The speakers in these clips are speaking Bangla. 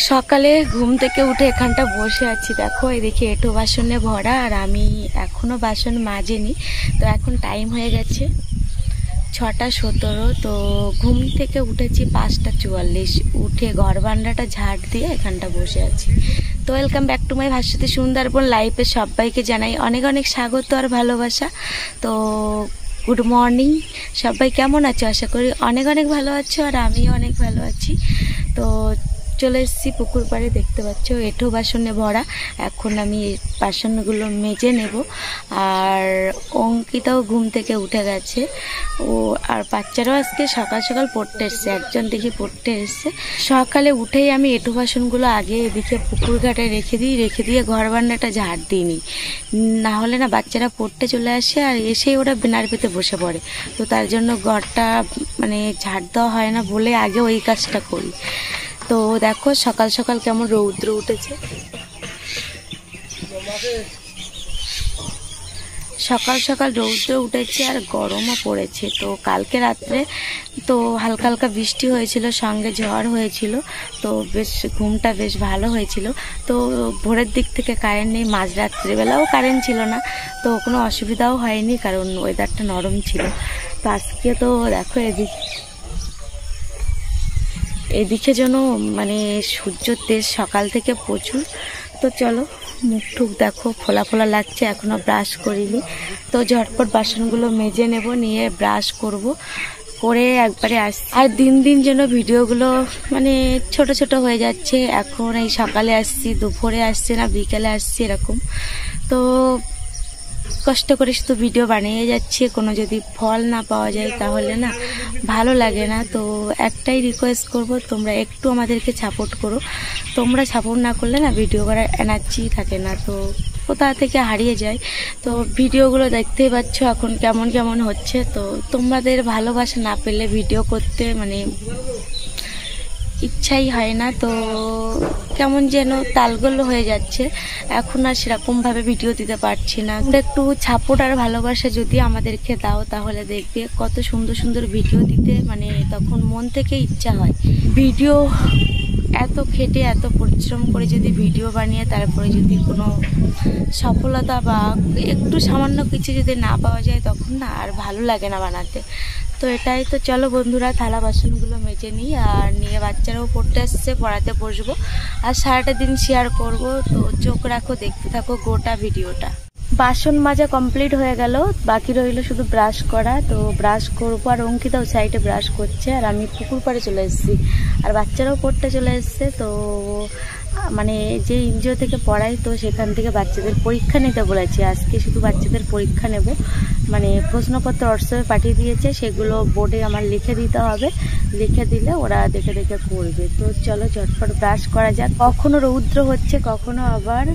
সকালে ঘুম থেকে উঠে এখানটা বসে আছি, দেখো এদিকে এঁটো বাসনে ভরা, আর আমি এখনো বাসন মাজিনি। তো এখন টাইম হয়ে গেছে 6:17। তো ঘুম থেকে উঠেছি 5:44, উঠে ঘর বারান্দাটা ঝাড় দিয়ে এখানটা বসে আছি। তো welcome back to my Bhaswati Sundarban লাইফে সবাইকে জানাই অনেক অনেক স্বাগত আর ভালোবাসা। তো গুড মর্নিং, সবাই কেমন আছো? আশা করি অনেক অনেক ভালো আছো, আর আমিও অনেক ভালো আছি। তো চলে এসেছি পুকুর পাড়ে, দেখতে পাচ্ছ এঁটো বাসনে ভরা। এখন আমি বাসনগুলো মেজে নেব। আর অঙ্কিতাও ঘুম থেকে উঠে গেছে, ও আর বাচ্চারাও আজকে সকাল সকাল পড়তে এসছে, একজন দেখি পড়তে এসছে। সকালে উঠেই আমি এঁটো বাসনগুলো আগে এদিকে পুকুর ঘাটে রেখে দিয়ে ঘর বারান্দাটা ঝাড় দিইনি, না হলে না বাচ্চারা পড়তে চলে আসে আর এসেই ওরা বেনার পেতে বসে পড়ে। তো তার জন্য ঘরটা মানে ঝাড় দেওয়া হয় না বলে আগে ওই কাজটা করি। তো দেখো সকাল সকাল কেমন রৌদ্র উঠেছে, সকাল সকাল রৌদ্র উঠেছে আর গরমও পড়েছে। তো কালকে রাত্রে তো হালকা হালকা বৃষ্টি হয়েছিল, সঙ্গে ঝড় হয়েছিল, তো বেশ ঘুমটা বেশ ভালো হয়েছিল। তো ভোরের দিক থেকে কারেন্ট নেই, মাঝরাত্রিবেলাও কারেন্ট ছিল না, তো কোনো অসুবিধাও হয়নি কারণ ওয়েদারটা নরম ছিল। তো আজকে তো দেখো এদিকে যেন মানে সূর্যের তেজ সকাল থেকে প্রচুর। তো চলো, মুখ টুক দেখো ফোলা ফোলা লাগছে, এখনো ব্রাশ করিনি। তো ঝটপট বাসনগুলো মেজে নেব, নিয়ে ব্রাশ করব, করে একবারে আসছি। আর দিন দিন যেন ভিডিওগুলো মানে ছোট ছোট হয়ে যাচ্ছে। এখন এই সকালে আসছি, দুপুরে আসছে না বিকেলে আসছি এরকম। তো কষ্ট করে শুধু ভিডিও বানিয়ে যাচ্ছি, কোনো যদি ফল না পাওয়া যায় তাহলে না ভালো লাগে না। তো একটাই রিকোয়েস্ট করব, তোমরা একটু আমাদেরকে সাপোর্ট করো। তোমরা সাপোর্ট না করলে না ভিডিও করার এনার্জি থাকে না, তো কোথা থেকে হারিয়ে যায়। তো ভিডিওগুলো দেখতেই পাচ্ছ এখন কেমন কেমন হচ্ছে। তো তোমাদের ভালোবাসা না পেলে ভিডিও করতে মানে ইচ্ছাই হয় না। তো কেমন যেন তালগোল হয়ে যাচ্ছে, এখন আর সেরকমভাবে ভিডিও দিতে পারছি না। একটু সাপোর্ট আর ভালোবাসা যদি আমাদেরকে দাও তাহলে দেখবে কত সুন্দর সুন্দর ভিডিও দিতে, মানে তখন মন থেকে ইচ্ছা হয়। ভিডিও এত খেটে এত পরিশ্রম করে যদি ভিডিও বানিয়ে তারপরে যদি কোনো সফলতা বা একটু সামান্য কিছু যদি না পাওয়া যায় তখন না আর ভালো লাগে না বানাতে। তো এটাই। তো চলো বন্ধুরা, থালা বাসনগুলো মেজে নিই, আর নিয়ে বাচ্চারাও পড়তে আসছে, পড়াতে বসবো আর সারাটা দিন শেয়ার করব। তো চোখ রাখো, দেখতে থাকো গোটা ভিডিওটা। বাসন মাজা কমপ্লিট হয়ে গেল, বাকি রইল শুধু ব্রাশ করা। তো ব্রাশ করবো, আর অঙ্কিতাও সাইডে ব্রাশ করছে, আর আমি পুকুর পাড়ে চলে এসেছি, আর বাচ্চারাও পড়তে চলে এসছে। তো মানে যে এনজিও থেকে পড়াই, তো সেখান থেকে বাচ্চাদের পরীক্ষা নিতে বলেছে। আজকে শুধু বাচ্চাদের পরীক্ষা নেব, মানে প্রশ্নপত্র হোয়াটসঅ্যাপে পাঠিয়ে দিয়েছে, সেগুলো বোর্ডে আমার লিখে দিতে হবে, লিখে দিলে ওরা দেখে দেখে করবে। তো চলো ঝটপট ব্রাশ করা যাক। কখনো রৌদ্র হচ্ছে, কখনো আবার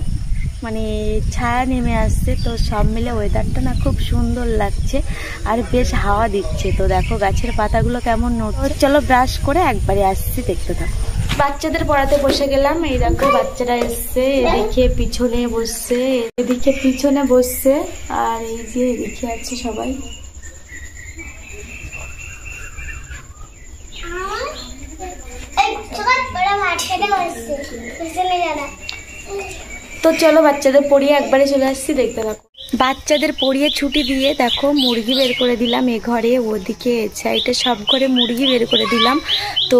মানে ছায়া নেমে আসছে। তো সব মিলে ওয়েদারটা না খুব সুন্দর লাগছে, আর বেশ হাওয়া দিচ্ছে। তো দেখো গাছের পাতাগুলো কেমন নড়ছে। চলো ব্রাশ করে একবারে আসছি, দেখতে থাকো। বাচ্চাদের পড়াতে বসে গেলাম, এই দেখো বাচ্চারা এসছে, এদিকে পিছনে বসছে, এদিকে পিছনে বসছে, আর এই যে এদিকে আছে সবাই। তো চলো বাচ্চাদের পড়িয়ে একবারে চলে আসছি, দেখতে থাকো। বাচ্চাদের পড়িয়ে ছুটি দিয়ে দেখো মুরগি বের করে দিলাম এ ঘরে, ওদিকে সাইডে সব ঘরে মুরগি বের করে দিলাম। তো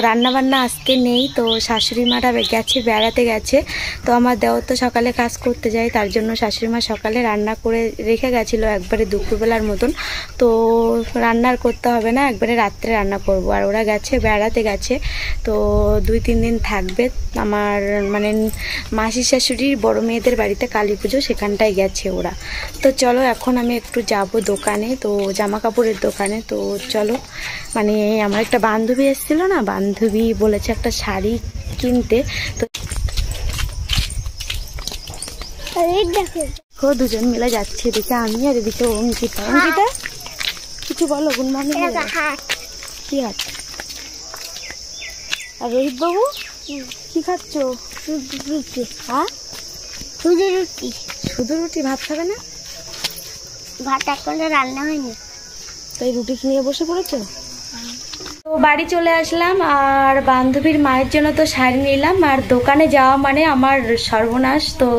রান্না বান্না আজকে নেই, তো শাশুড়ি মাটা গেছে, বেড়াতে গেছে। তো আমার দেওর তো সকালে কাজ করতে যায়, তার জন্য শাশুড়ি মা সকালে রান্না করে রেখে গেছিলো একবারে দুপুরবেলার মতন। তো রান্নার করতে হবে না, একবারে রাত্রে রান্না করব। আর ওরা গেছে, বেড়াতে গেছে, তো 2-3 দিন থাকবে। আমার মানে মাসির শাশুড়ির বড় মেয়েদের বাড়িতে কালী পুজো, সেখানটায় গেছে ওরা। তো চলো এখন আমি একটু যাব দোকানে, তো জামা কাপড়ের দোকানে। তো চলো, মানে আমার একটা বান্ধবী এসেছিল না, বান্ধবী বলেছে একটা শাড়ি কিনতে। তো দেখো দুজন মিলে যাচ্ছে, এদিকে আমি আর এদিকে অঙ্কিতা। অঙ্কিতা কিছু বলো, গুড মর্নিং। কি হাত? আর রোহিত বাবু কি খাচ্ছ? হ্যাঁ শুধু রুটি। শুধু রুটি? ভাত খাবে না? ভাত এখনো রান্না হয়নি, তাই রুটি নিয়ে বসে পড়েছো। তো তো বাড়ি চলে আসলাম আর বান্ধবীর মায়ের জন্য তো শাড়ি নিলাম, আর দোকানে যাওয়া মানে আমার সর্বনাশ। তো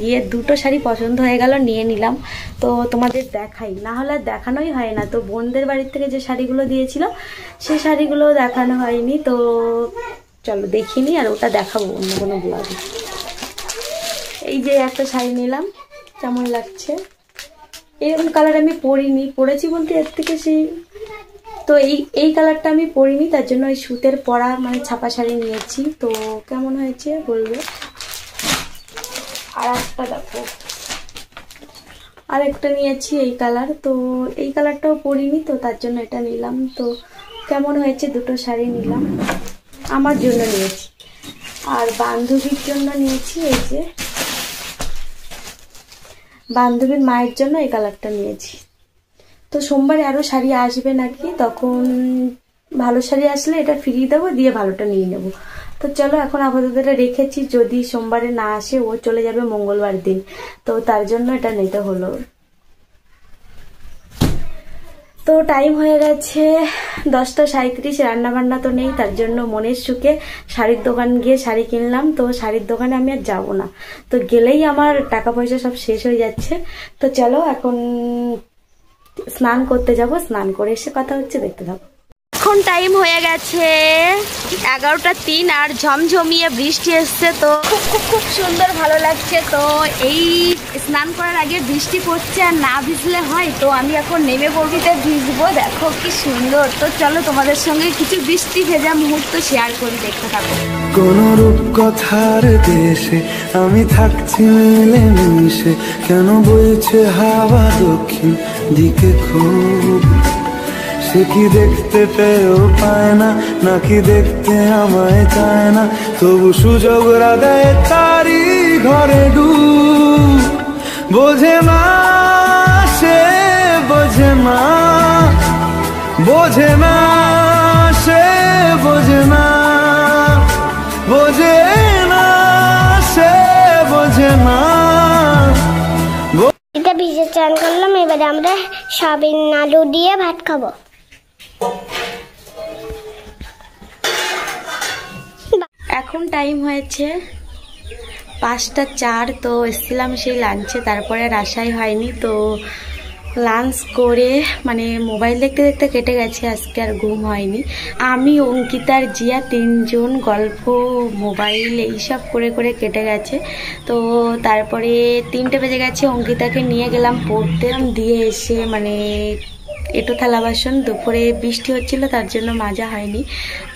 গিয়ে দুটো শাড়ি পছন্দ হয়ে গেল, নিয়ে নিলাম। তো তোমাদের দেখাই, না হলে দেখানোই হয় না। তো বোনদের বাড়ির থেকে যে শাড়িগুলো দিয়েছিল সেই শাড়িগুলো দেখানো হয়নি। তো চলো দেখিনি, আর ওটা দেখাবো অন্য কোনো ব্লগে। এই যে একটা শাড়ি নিলাম, কেমন লাগছে। এরকম কালার আমি পরেছি বলতে এর থেকে সেই, তো এই কালারটা আমি পরিনি, তার জন্য ওই সুতের পরা মানে ছাপা শাড়ি নিয়েছি। তো কেমন হয়েছে বলবে। আর একটা দেখো, আর একটা নিয়েছি এই কালার। তো এই কালারটাও পরিনি, তো তার জন্য এটা নিলাম। তো কেমন হয়েছে, দুটো শাড়ি নিলাম, আমার জন্য নিয়েছি। আর বান্ধবীর জন্য নিয়েছি এই যে, বান্ধবীর মায়ের জন্য এই কালারটা নিয়েছি। তো সোমবারে আরও শাড়ি আসবে নাকি, তখন ভালো শাড়ি আসলে এটা ফিরিয়ে দেবো, দিয়ে ভালোটা নিয়ে নেব। তো চলো এখন আপাতত এটা রেখেছি, যদি সোমবারে না আসে ও চলে যাবে মঙ্গলবার দিন, তো তার জন্য এটা নিতে হলো। তো টাইম হয়ে গেছে 10:37, রান্নাবান্না তো নেই, তার জন্য মনের সুখে শাড়ির দোকান গিয়ে শাড়ি কিনলাম। তো শাড়ির দোকানে আমি আর যাবো না, তো গেলেই আমার টাকা পয়সা সব শেষ হয়ে যাচ্ছে। তো চলো এখন স্নান করতে যাব, স্নান করে এসে কথা হচ্ছে, দেখতে থাকো। এখন টাইম হয়ে গেছে 11:03 আর ঝমঝমিয়ে বৃষ্টি এসছে। তো খুব সুন্দর ভালো লাগছে। তো এই স্নান করার আগে বৃষ্টি পড়ছে, আর না ভিজলে হয়। তো আমি এখন নেমে পড়বিতে ভিজবো, দেখো কি সুন্দর। তো চলো তোমাদের সঙ্গে কিছু বৃষ্টি ভেজা মুহূর্ত শেয়ার করি, দেখতে থাকো। কোন রূপকথার দেশে আমি থাকছি মিলেমিশে, কেন বইছে হাওয়া দক্ষিণ দিকে খুব। সে কি দেখতে পেয়েও পায় না, নাকি দেখতে আমায় চায় না, তবু সুযোগ রাগায় তারি ঘরে ডুব। বোঝে না সে, বোঝে না, বোঝে না সে, বোঝে না, বোঝে না সে, বোঝে না। এটা ভিজে চান করলাম, এবারে আমরা সয়াবিন আলু দিয়ে ভাত খাবো। এখন টাইম হয়েছে 5:04। তো এসেছিলাম সেই লাঞ্চে, তারপরে আর আসাই হয়নি। তো লাঞ্চ করে মানে মোবাইল দেখতে দেখতে কেটে গেছে, আজকে আর ঘুম হয়নি। আমি অঙ্কিতার জিয়া 3জন গল্প মোবাইল এইসব করে করে কেটে গেছে। তো তারপরে 3টে বেজে গেছে, অঙ্কিতাকে নিয়ে গেলাম পড়তে, দিয়ে এসে মানে এঁটো থালা বাসন, দুপুরে বৃষ্টি হচ্ছিল তার জন্য মাজা হয়নি।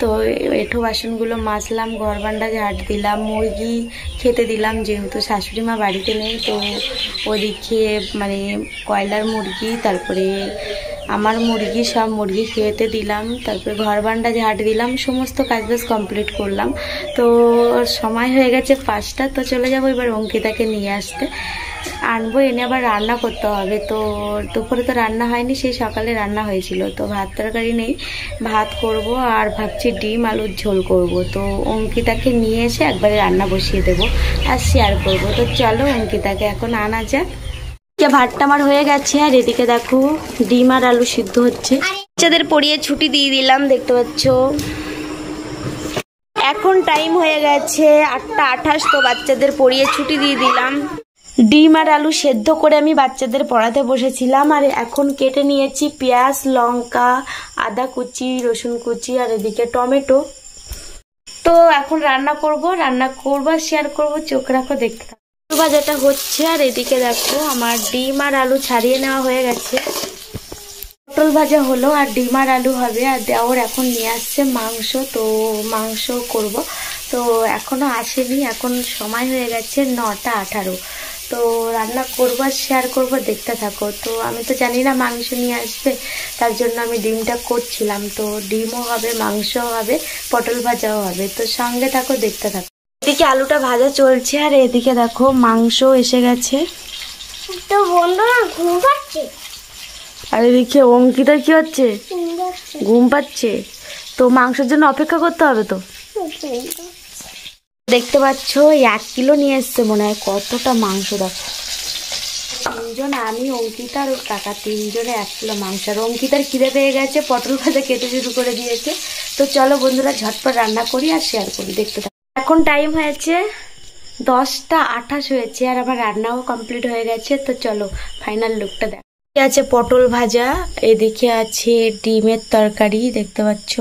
তো এঁটো বাসনগুলো মাজলাম, ঘর বারান্দা ঝাড় দিলাম, মুরগি খেতে দিলাম, যেহেতু শাশুড়ি মা বাড়িতে নেই। তো ওদিকে মানে কয়লার মুরগি, তারপরে আমার মুরগি, সব মুরগি খেতে দিলাম, তারপরে ঘর বারান্দা ঝাড় দিলাম, সমস্ত কাজবাজ কমপ্লিট করলাম। তো সময় হয়ে গেছে 5টা। তো চলে যাবো এবার অঙ্কিতাকে নিয়ে আসতে, আনবো, এনে আবার রান্না করতে হবে। তো দুপুরে তো রান্না হয়নি, সেই সকালে রান্না হয়েছিল। তো ভাত তরকারি নেই, ভাত করব, আর ভাবছি ডিম আলুর ঝোল করব। তো অঙ্কিতাকে নিয়ে এসে একবারে রান্না বসিয়ে দেবো আর শেয়ার করব। তো চলো অঙ্কিতাকে এখন আনা যাক। ভাতটা আমার হয়ে গেছে, আর এদিকে দেখো ডিম আর আলু সিদ্ধ হচ্ছে। বাচ্চাদের পড়িয়ে ছুটি দিয়ে দিলাম, দেখতে পাচ্ছ। এখন টাইম হয়ে গেছে 8:28। তো বাচ্চাদের পড়িয়ে ছুটি দিয়ে দিলাম। ডিম আর আলু সেদ্ধ করে আমি বাচ্চাদের পড়াতে বসেছিলাম, আর এখন কেটে নিয়েছি পেঁয়াজ, লঙ্কা, আদা কুচি, রসুন কুচি, আর এদিকে টমেটো। তো এখন রান্না করব আর শেয়ার করব, চোখ রাখো, দেখতে থাকো। ভাজাটা হচ্ছে, আর এদিকে দেখো আমার ডিম আর আলু ছাড়িয়ে নেওয়া হয়ে গেছে। পটল ভাজা হলো, আর ডিম আর আলু হবে। আর দেওর এখন নিয়ে আসছে মাংস, তো মাংস করব। তো এখনো আসেনি, এখন সময় হয়ে গেছে 9:18। তো রান্না করবো আর শেয়ার করবো, দেখতে থাকো। তো আমি তো জানি না মাংস নিয়ে আসবে, তার জন্য আমি ডিমটা করছিলাম। তো ডিমও হবে, মাংসও হবে, পটল ভাজাও হবে। তো সঙ্গে থাকো, দেখতে থাকো। এদিকে আলুটা ভাজা চলছে, আর এদিকে দেখো মাংস এসে গেছে। তো বন্ধুরা ঘুম পাচ্ছে, আর এদিকে অঙ্কিতার কি হচ্ছে, ঘুম পাচ্ছে। তো মাংসের জন্য অপেক্ষা করতে হবে। তো দেখতে পাচ্ছ 1 কিলো নিয়ে এসছে মনে হয়, কতটা মাংস দেখো। তিনজন, আমি, অঙ্কিতা আর ওর কাকা, তিনজনে 1 কিলো মাংস। আর অঙ্কিতার খিদে পেয়ে গেছে, পটল ভাজা খেতে শুরু করে দিয়েছে। তো চলো বন্ধুরা ঝটপট রান্না করি আর শেয়ার করি, দেখতে থাকো। এখন টাইম হয়েছে 10টা 28 হয়েছে আর আমার রান্নাও কমপ্লিট হয়ে গেছে। তো চলো ফাইনাল লুকটা দেখ। আছে পটল ভাজা, এদিকে আছে ডিমের তরকারি দেখতে পাচ্ছ,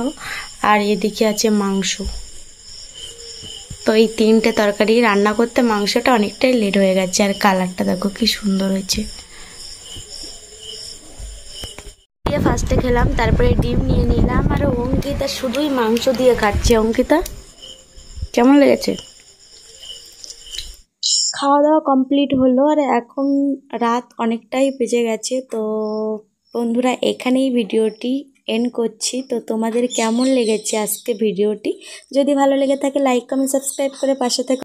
আর এদিকে আছে মাংস। তো এই 3টে তরকারি রান্না করতে মাংসটা অনেকটাই লেট হয়ে গেছে। আর কালারটা দেখো কি সুন্দর হয়েছে। ফার্স্টে খেলাম, তারপরে ডিম নিয়ে নিলাম। আর অঙ্কিতা শুধুই মাংস দিয়ে খাচ্ছে। অঙ্কিতা কেমন লেগেছে? খাওয়া দাওয়া কমপ্লিট হলো আর এখন রাত অনেকটাই বেজে গেছে। তো বন্ধুরা এখানেই ভিডিওটি এন্ড করছি। তো তোমাদের কেমন লেগেছে আজকে ভিডিওটি? যদি ভালো লেগে থাকে লাইক কমেন্ট সাবস্ক্রাইব করে পাশে থেকে